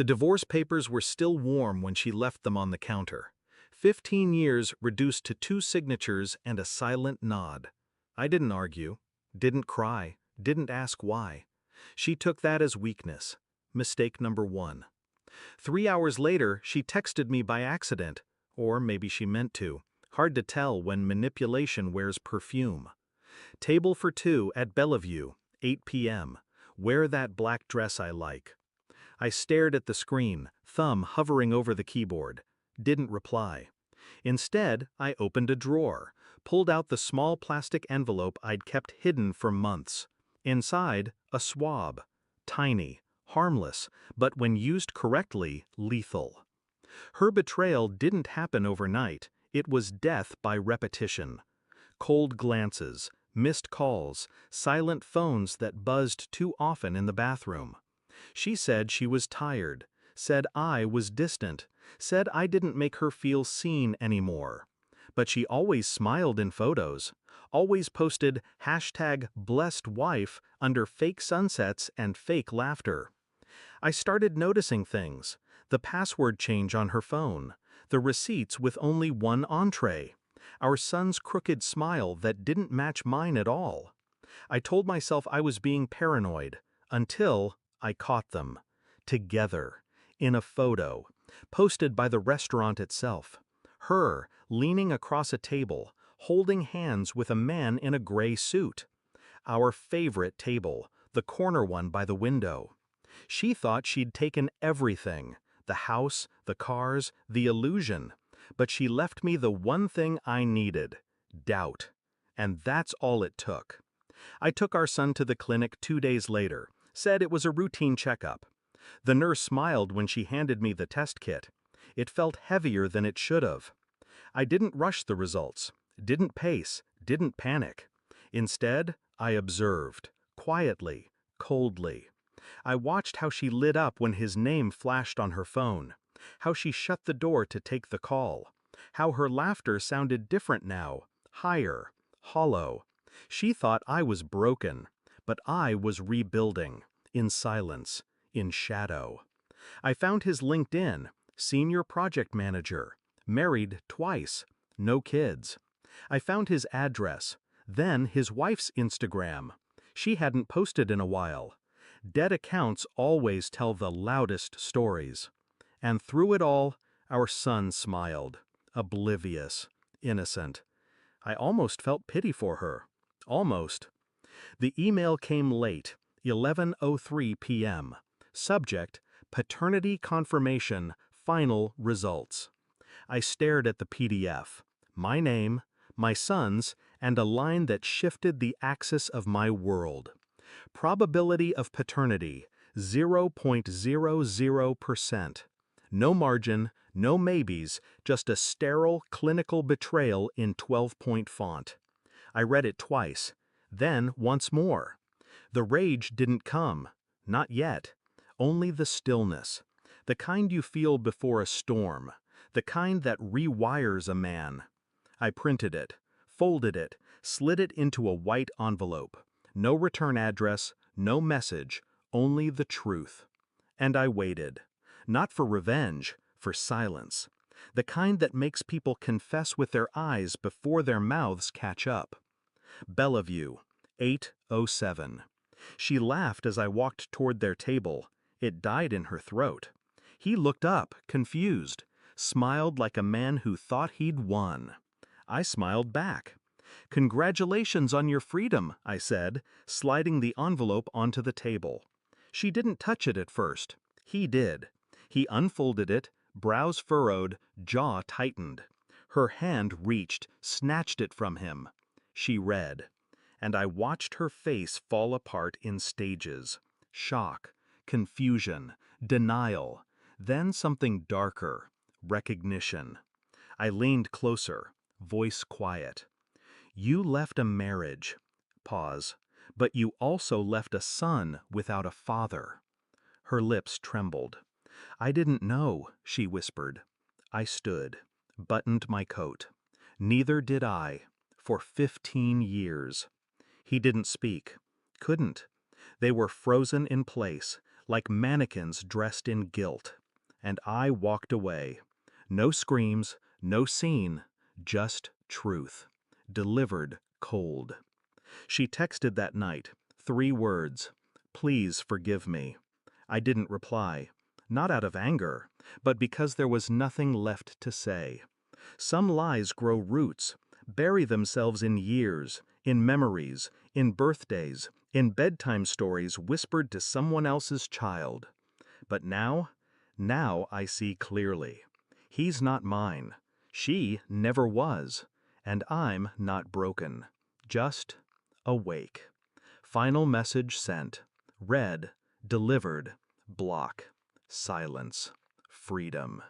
The divorce papers were still warm when she left them on the counter. 15 years reduced to 2 signatures and a silent nod. I didn't argue, didn't cry, didn't ask why. She took that as weakness. Mistake number 1. 3 hours later, she texted me by accident, or maybe she meant to. Hard to tell when manipulation wears perfume. Table for 2 at Bellevue, 8 p.m. Wear that black dress I like. I stared at the screen, thumb hovering over the keyboard. Didn't reply. Instead, I opened a drawer, pulled out the small plastic envelope I'd kept hidden for months. Inside, a swab. Tiny, harmless, but when used correctly, lethal. Her betrayal didn't happen overnight. It was death by repetition. Cold glances, missed calls, silent phones that buzzed too often in the bathroom. She said she was tired, said I was distant, said I didn't make her feel seen anymore. But she always smiled in photos, always posted #blessedwife under fake sunsets and fake laughter. I started noticing things: the password change on her phone, the receipts with only one entree, our son's crooked smile that didn't match mine at all. I told myself I was being paranoid, until I caught them. Together. In a photo. Posted by the restaurant itself. Her, leaning across a table, holding hands with a man in a gray suit. Our favorite table, the corner one by the window. She thought she'd taken everything. The house, the cars, the illusion. But she left me the one thing I needed. Doubt. And that's all it took. I took our son to the clinic 2 days later, said it was a routine checkup. The nurse smiled when she handed me the test kit. It felt heavier than it should have. I didn't rush the results, didn't pace, didn't panic. Instead, I observed, quietly, coldly. I watched how she lit up when his name flashed on her phone, how she shut the door to take the call, how her laughter sounded different now, higher, hollow. She thought I was broken, but I was rebuilding, in silence, in shadow. I found his LinkedIn, senior project manager, married twice, no kids. I found his address, then his wife's Instagram. She hadn't posted in a while. Dead accounts always tell the loudest stories. And through it all, our son smiled, oblivious, innocent. I almost felt pity for her. Almost. The email came late, 11:03 p.m. Subject: Paternity Confirmation, Final Results. I stared at the PDF. My name, my son's, and a line that shifted the axis of my world. Probability of paternity, 0.00%. No margin, no maybes, just a sterile clinical betrayal in 12-point font. I read it twice, then once more. The rage didn't come, not yet. Only the stillness, the kind you feel before a storm, the kind that rewires a man. I printed it, folded it, slid it into a white envelope. No return address, no message, only the truth. And I waited. Not for revenge, for silence. The kind that makes people confess with their eyes before their mouths catch up. Bellevue, 8:07. She laughed as I walked toward their table. It died in her throat. He looked up, confused, smiled like a man who thought he'd won. I smiled back. "Congratulations on your freedom," I said, sliding the envelope onto the table. She didn't touch it at first. He did. He unfolded it, brows furrowed, jaw tightened. Her hand reached, snatched it from him. She read. And I watched her face fall apart in stages. Shock, confusion, denial, then something darker, recognition. I leaned closer, voice quiet. "You left a marriage." Pause. "But you also left a son without a father." Her lips trembled. "I didn't know," she whispered. I stood, buttoned my coat. Neither did I, for 15 years. He didn't speak. Couldn't. They were frozen in place, like mannequins dressed in guilt. And I walked away. No screams, no scene, just truth. Delivered cold. She texted that night, 3 words, "Please forgive me." I didn't reply, not out of anger, but because there was nothing left to say. Some lies grow roots, bury themselves in years, in memories, in birthdays, in bedtime stories whispered to someone else's child. But now I see clearly. He's not mine. She never was. And I'm not broken. Just awake. Final message sent. Read. Delivered. Block. Silence. Freedom.